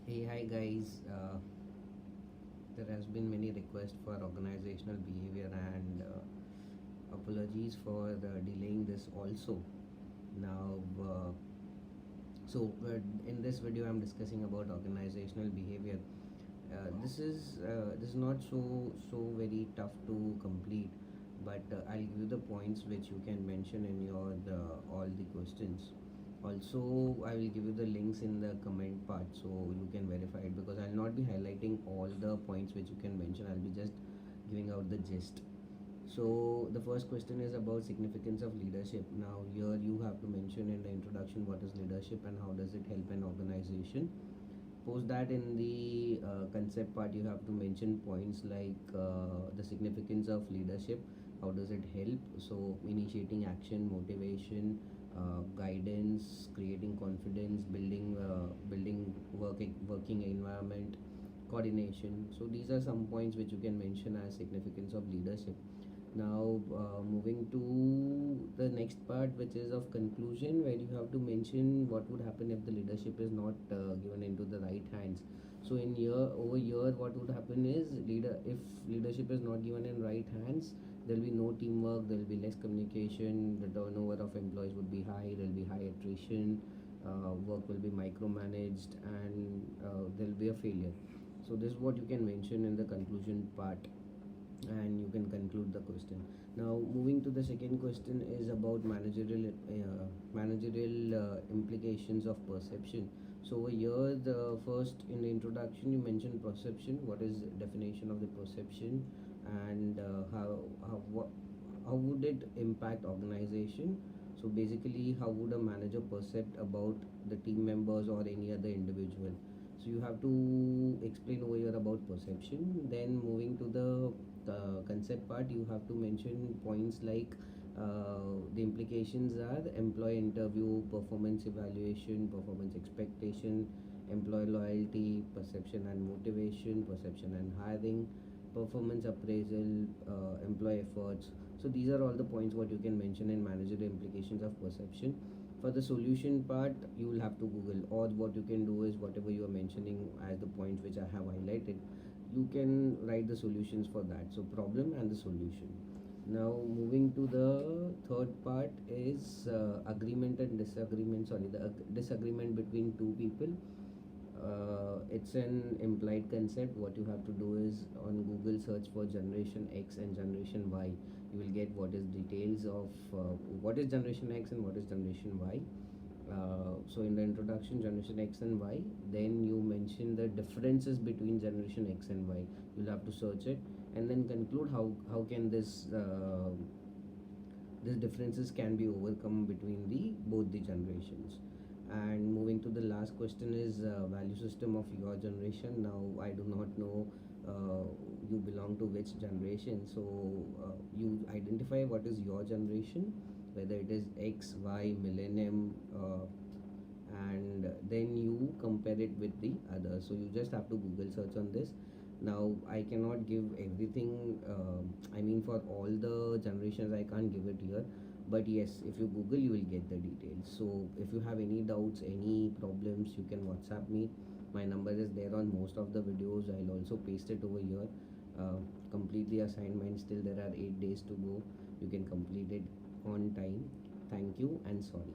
Hey, hi guys. There has been many requests for organizational behavior and apologies for delaying this also. Now, in this video, I'm discussing about organizational behavior. This is not so very tough to complete, but I'll give you the points which you can mention in your all the questions. Also, I will give you the links in the comment part so you can verify it, because I'll not be highlighting all the points which you can mention. I'll be just giving out the gist. So the first question is about significance of leadership. Now here you have to mention in the introduction what is leadership and how does it help an organization. Post that in the concept part, you have to mention points like the significance of leadership, how does it help, so initiating action, motivation, guidance, creating confidence, building working environment, coordination. So these are some points which you can mention as significance of leadership. Now moving to the next part, which is of conclusion, where you have to mention what would happen if the leadership is not given into the right hands. So in year over year, what would happen is, if leadership is not given in right hands, there will be no teamwork, there will be less communication, the turnover of employees would be high, there will be high attrition, work will be micromanaged, and there will be a failure. So this is what you can mention in the conclusion part, and you can conclude the question. Now moving to the second question is about managerial implications of perception. So over here, the first in the introduction, you mentioned perception, what is definition of the perception, and how would it impact organization. So basically, how would a manager perceive about the team members or any other individual. So you have to explain over here about perception. Then moving to the concept part, you have to mention points like the implications are employee interview, performance evaluation, performance expectation, employee loyalty, perception and motivation, perception and hiring, performance appraisal, employee efforts. So these are all the points what you can mention in managerial implications of perception. For the solution part, you will have to Google, or what you can do is whatever you are mentioning as the points which I have highlighted, you can write the solutions for that. So problem and the solution. Now moving to the third part is agreement and disagreement. Sorry, the disagreement between two people. It's an implied concept. What you have to do is on Google search for generation X and generation Y. You will get what is details of what is generation X and what is generation Y. So in the introduction, generation X and Y, then you mention the differences between generation X and Y. You'll have to search it and then conclude how can these differences can be overcome between the both the generations. And moving to the last question is value system of your generation. Now I do not know you belong to which generation, so you identify what is your generation, whether it is X, Y, millennium, and then you compare it with the others. So you just have to Google search on this. Now I cannot give everything, I mean for all the generations I can't give it here, but yes, if you Google you will get the details. So if you have any doubts, any problems, you can WhatsApp me. My number is there on most of the videos. I'll also paste it over here. Complete the assignment. Still there are 8 days to go. You can complete it on time. Thank you and sorry.